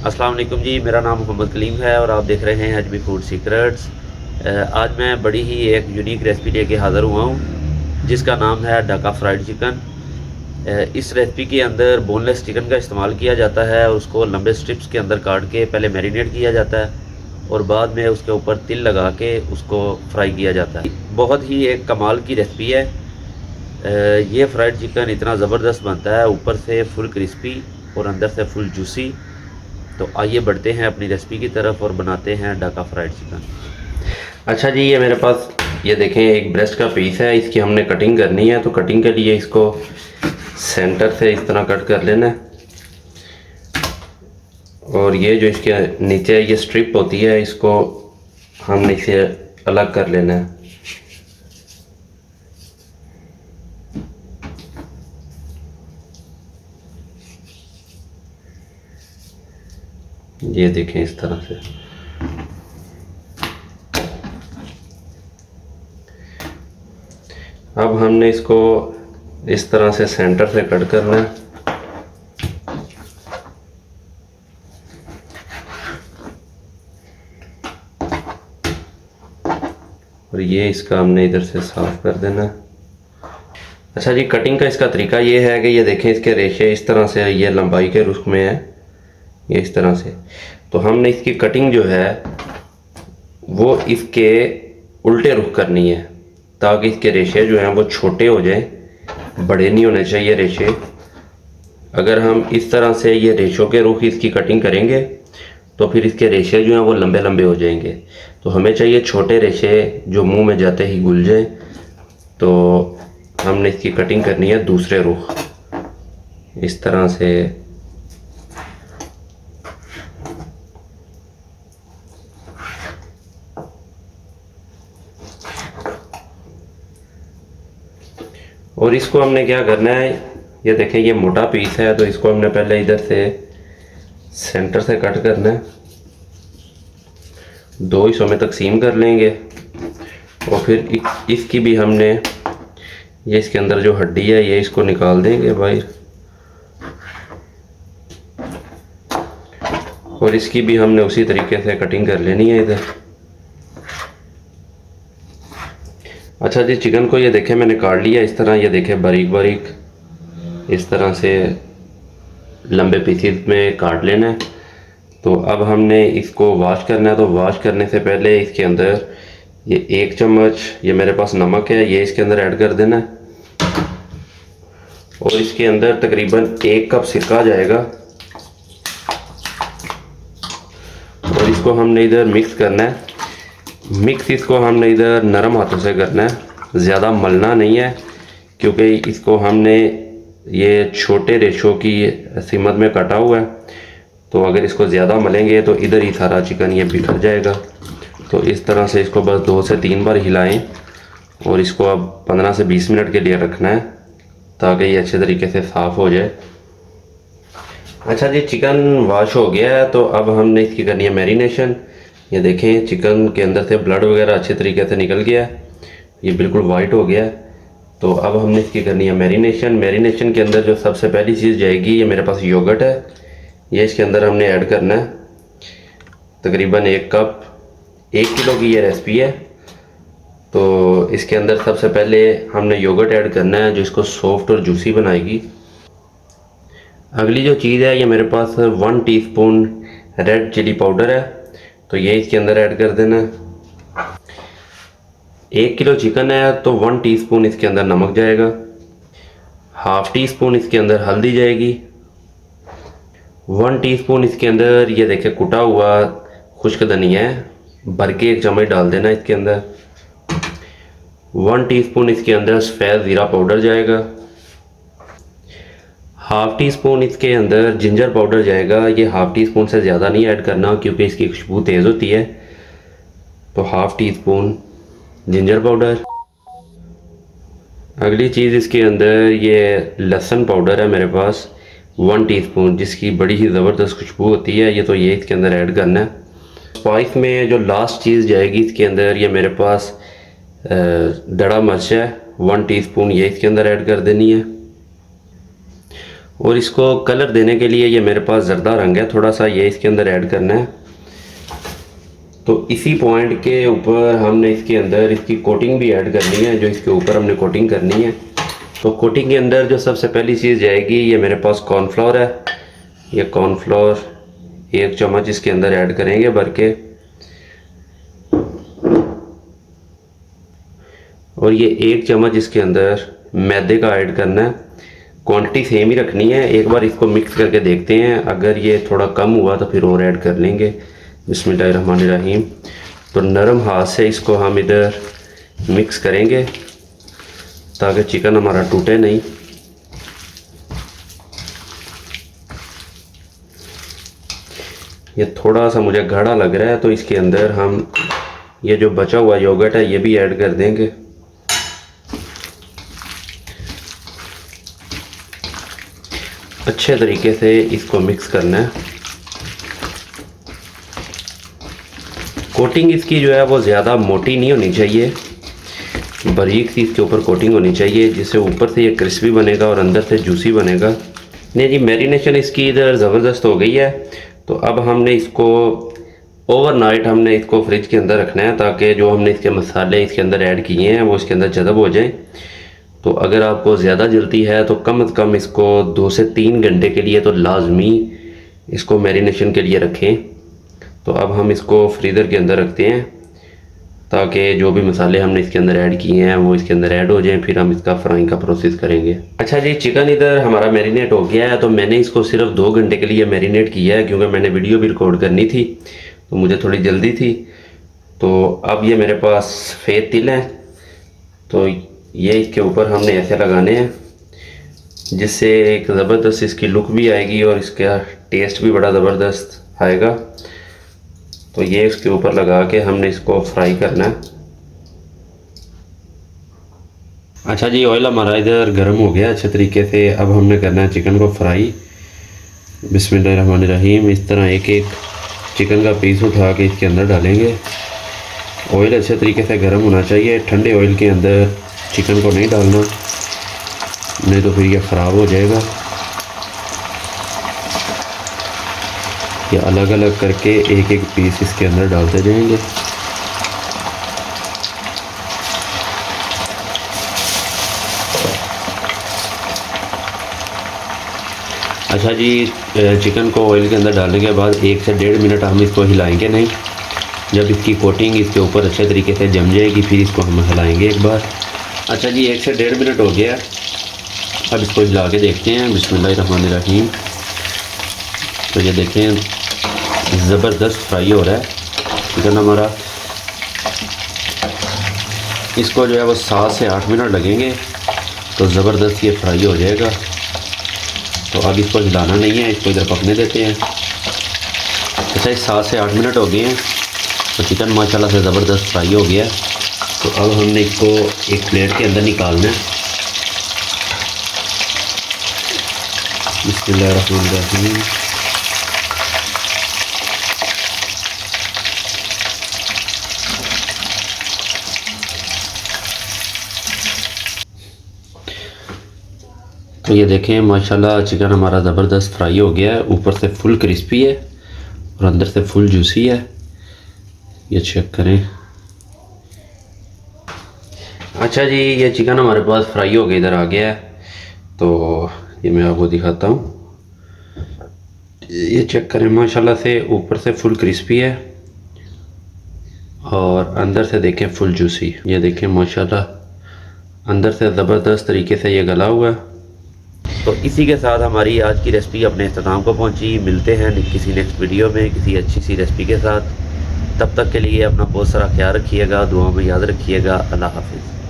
अस्सलाम वालेकुम जी, मेरा नाम मोहम्मद कलीम है और आप देख रहे हैं अजमी फूड सीक्रेट्स। आज मैं बड़ी ही एक यूनिक रेसिपी लेके हाज़िर हुआ हूँ जिसका नाम है ढाका फ्राइड चिकन। इस रेसिपी के अंदर बोनलेस चिकन का इस्तेमाल किया जाता है और उसको लंबे स्ट्रिप्स के अंदर काट के पहले मैरिनेट किया जाता है और बाद में उसके ऊपर तिल लगा के उसको फ्राई किया जाता है। बहुत ही एक कमाल की रेसिपी है। ये फ्राइड चिकन इतना ज़बरदस्त बनता है, ऊपर से फुल क्रिस्पी और अंदर से फुल जूसी। तो आइए बढ़ते हैं अपनी रेसिपी की तरफ और बनाते हैं ढाका फ्राइड चिकन। अच्छा जी, ये मेरे पास ये देखें एक ब्रेस्ट का पीस है, इसकी हमने कटिंग करनी है। तो कटिंग के लिए इसको सेंटर से इस तरह कट कर लेना है और ये जो इसके नीचे ये स्ट्रिप होती है इसको हमने इसे अलग कर लेना है। ये देखें इस तरह से। अब हमने इसको इस तरह से सेंटर से कट करना है और ये इसका हमने इधर से साफ कर देना है। अच्छा जी, कटिंग का इसका तरीका ये है कि ये देखें इसके रेशे इस तरह से ये लंबाई के रुख में है, ये इस तरह से। तो हमने इसकी कटिंग जो है वो इसके उल्टे रुख करनी है ताकि इसके रेशे जो हैं वो छोटे हो जाएं, बड़े नहीं होने चाहिए रेशे। अगर हम इस तरह से ये रेशों के रुख इसकी कटिंग करेंगे तो फिर इसके रेशे जो हैं वो लंबे लंबे हो जाएंगे। तो हमें चाहिए छोटे रेशे जो मुंह में जाते ही घुल जाएं। तो हमने इसकी कटिंग करनी है दूसरे रुख इस तरह से। और इसको हमने क्या करना है, ये देखें ये मोटा पीस है तो इसको हमने पहले इधर से सेंटर से कट करना है, दो हिस्सों में तकसीम कर लेंगे और फिर इसकी भी हमने ये इसके अंदर जो हड्डी है ये इसको निकाल देंगे बाहर और इसकी भी हमने उसी तरीके से कटिंग कर लेनी है इधर। अच्छा जी, चिकन को ये देखें मैंने काट लिया इस तरह, ये देखें बारीक बारीक इस तरह से लंबे पीसेस में काट लेना है। तो अब हमने इसको वॉश करना है। तो वॉश करने से पहले इसके अंदर ये 1 चम्मच ये मेरे पास नमक है, ये इसके अंदर ऐड कर देना है और इसके अंदर तकरीबन 1 कप सिरका जाएगा और इसको हमने इधर मिक्स करना है। मिक्स इसको हमने इधर नरम हाथों से करना है, ज़्यादा मलना नहीं है क्योंकि इसको हमने ये छोटे रेशों की सीमत में काटा हुआ है। तो अगर इसको ज़्यादा मलेंगे तो इधर ही सारा चिकन ये बिखर जाएगा। तो इस तरह से इसको बस 2 से 3 बार हिलाएं और इसको अब 15 से 20 मिनट के लिए रखना है ताकि ये अच्छे तरीके से साफ़ हो जाए। अच्छा जी, चिकन वॉश हो गया है तो अब हमने इसकी करनी है मैरिनेशन। ये देखें चिकन के अंदर से ब्लड वगैरह अच्छे तरीके से निकल गया है, ये बिल्कुल वाइट हो गया है। तो अब हमने इसकी करनी है मैरिनेशन। मैरिनेशन के अंदर जो सबसे पहली चीज़ जाएगी, ये मेरे पास योगर्ट है, ये इसके अंदर हमने ऐड करना है तकरीबन 1 कप। 1 किलो की ये रेसिपी है तो इसके अंदर सबसे पहले हमने योगर्ट ऐड करना है जो इसको सॉफ्ट और जूसी बनाएगी। अगली जो चीज़ है, ये मेरे पास 1 टीस्पून रेड चिली पाउडर है, तो ये इसके अंदर ऐड कर देना है। 1 किलो चिकन है तो 1 टीस्पून इसके अंदर नमक जाएगा, ½ टीस्पून इसके अंदर हल्दी जाएगी, 1 टीस्पून इसके अंदर ये देखें कुटा हुआ खुश्क धनिया है, भर के 1 चम्मच डाल देना इसके अंदर। 1 टीस्पून इसके अंदर सफ़ेद ज़ीरा पाउडर जाएगा, ½ टीस्पून इसके अंदर जिंजर पाउडर जाएगा। ये ½ टीस्पून से ज़्यादा नहीं ऐड करना क्योंकि इसकी खुशबू तेज़ होती है। तो ½ टीस्पून जिंजर पाउडर। अगली चीज़ इसके अंदर ये लहसुन पाउडर है मेरे पास 1 टीस्पून, जिसकी बड़ी ही ज़बरदस्त खुशबू होती है। ये तो ये इसके अंदर ऐड करना है। स्पाइस में जो लास्ट चीज़ जाएगी इसके अंदर, ये मेरे पास दड़ा मिर्च है 1 टीस्पून, ये इसके अंदर ऐड कर देनी है। और इसको कलर देने के लिए ये मेरे पास ज़र्दा रंग है, थोड़ा सा ये इसके अंदर ऐड करना है। तो इसी पॉइंट के ऊपर हमने इसके अंदर इसकी कोटिंग भी ऐड करनी है, जो इसके ऊपर हमने कोटिंग करनी है। तो कोटिंग के अंदर जो सबसे पहली चीज़ जाएगी, ये मेरे पास कॉर्नफ्लोर है। ये कॉर्नफ्लोर 1 चम्मच इसके अंदर ऐड करेंगे भर के, और ये 1 चम्मच इसके अंदर मैदे का ऐड करना है। क्वांटिटी सेम ही रखनी है। एक बार इसको मिक्स करके देखते हैं, अगर ये थोड़ा कम हुआ तो फिर और ऐड कर लेंगे। बिस्मिल्लाहिर्रहमानिर्रहीम। तो नरम हाथ से इसको हम इधर मिक्स करेंगे ताकि चिकन हमारा टूटे नहीं। ये थोड़ा सा मुझे गाढ़ा लग रहा है, तो इसके अंदर हम ये जो बचा हुआ योगर्ट है ये भी ऐड कर देंगे। अच्छे तरीके से इसको मिक्स करना है। कोटिंग इसकी जो है वो ज़्यादा मोटी नहीं होनी चाहिए, बारीक सी इसके ऊपर कोटिंग होनी चाहिए, जिससे ऊपर से ये क्रिस्पी बनेगा और अंदर से जूसी बनेगा। नहीं जी, मैरिनेशन इसकी इधर ज़बरदस्त हो गई है। तो अब हमने इसको ओवरनाइट हमने इसको फ्रिज के अंदर रखना है, ताकि जो हमने इसके मसाले इसके अंदर ऐड किए हैं वो इसके अंदर जज़ब हो जाएं। तो अगर आपको ज़्यादा जल्दी है तो कम से कम इसको 2 से 3 घंटे के लिए तो लाजमी इसको मैरिनेशन के लिए रखें। तो अब हम इसको फ्रीज़र के अंदर रखते हैं, ताकि जो भी मसाले हमने इसके अंदर ऐड किए हैं वो इसके अंदर ऐड हो जाएं, फिर हम इसका फ्राइंग का प्रोसेस करेंगे। अच्छा जी, चिकन इधर हमारा मैरिनेट हो गया है। तो मैंने इसको सिर्फ 2 घंटे के लिए मैरिनेट किया है, क्योंकि मैंने वीडियो भी रिकॉर्ड करनी थी, तो मुझे थोड़ी जल्दी थी। तो अब ये मेरे पास सफ़ेद तिल हैं, तो ये इसके ऊपर हमने ऐसे लगाने हैं, जिससे एक ज़बरदस्त इसकी लुक भी आएगी और इसका टेस्ट भी बड़ा ज़बरदस्त आएगा। तो ये इसके ऊपर लगा के हमने इसको फ्राई करना है। अच्छा जी, ऑयल हमारा इधर गर्म हो गया अच्छे तरीके से। अब हमने करना है चिकन को फ्राई। बिस्मिल्लाहिर्रहमानिर्रहीम। इस तरह एक एक चिकन का पीस उठा के इसके अंदर डालेंगे। ऑयल अच्छे तरीके से गर्म होना चाहिए। ठंडे ऑयल के अंदर चिकन को नहीं डालना, नहीं तो फिर ये ख़राब हो जाएगा। ये अलग अलग करके एक एक पीस इसके अंदर डालते जाएंगे। अच्छा जी, चिकन को ऑयल के अंदर डालने के बाद 1 से 1.5 मिनट हम इसको हिलाएंगे नहीं। जब इसकी कोटिंग इसके ऊपर अच्छे तरीके से जम जाएगी फिर इसको हम हिलाएंगे एक बार। अच्छा जी, 1 से 1.5 मिनट हो गया। अब इसको हिला के देखते हैं। बिस्मिल्लाहिर्रहमानिर्रहीम। तो ये देखें, ज़बरदस्त फ्राई हो रहा है चिकन हमारा। इसको जो है वो 7 से 8 मिनट लगेंगे, तो ज़बरदस्त ये फ्राई हो जाएगा। तो अब इसको हिलाना नहीं है, इसको इधर पकने देते हैं। अच्छा, 7 से 8 मिनट हो गए हैं, तो चिकन माशाल्लाह से ज़बरदस्त फ्राई हो गया। तो अब हमने इसको एक प्लेट के अंदर निकालना है। बिस्मिल्लाहिर्रहमानिर्रहीम। तो ये देखें, माशाल्लाह चिकन हमारा ज़बरदस्त फ्राई हो गया है। ऊपर से फुल क्रिस्पी है और अंदर से फुल जूसी है। ये चेक करें। अच्छा जी, ये चिकन हमारे पास फ्राई हो के इधर आ गया है। तो ये मैं आपको दिखाता हूँ। ये चेक करें, माशाल्लाह से ऊपर से फुल क्रिस्पी है और अंदर से देखें फुल जूसी। ये देखें माशाल्लाह अंदर से ज़बरदस्त तरीके से ये गला हुआ है। तो इसी के साथ हमारी आज की रेसिपी अपने इख्तिताम को पहुंची। मिलते हैं किसी नेक्स्ट वीडियो में किसी अच्छी सी रेसिपी के साथ। तब तक के लिए अपना बहुत सारा ख्याल रखिएगा, दुआ में याद रखिएगा। अल्लाह हाफिज़।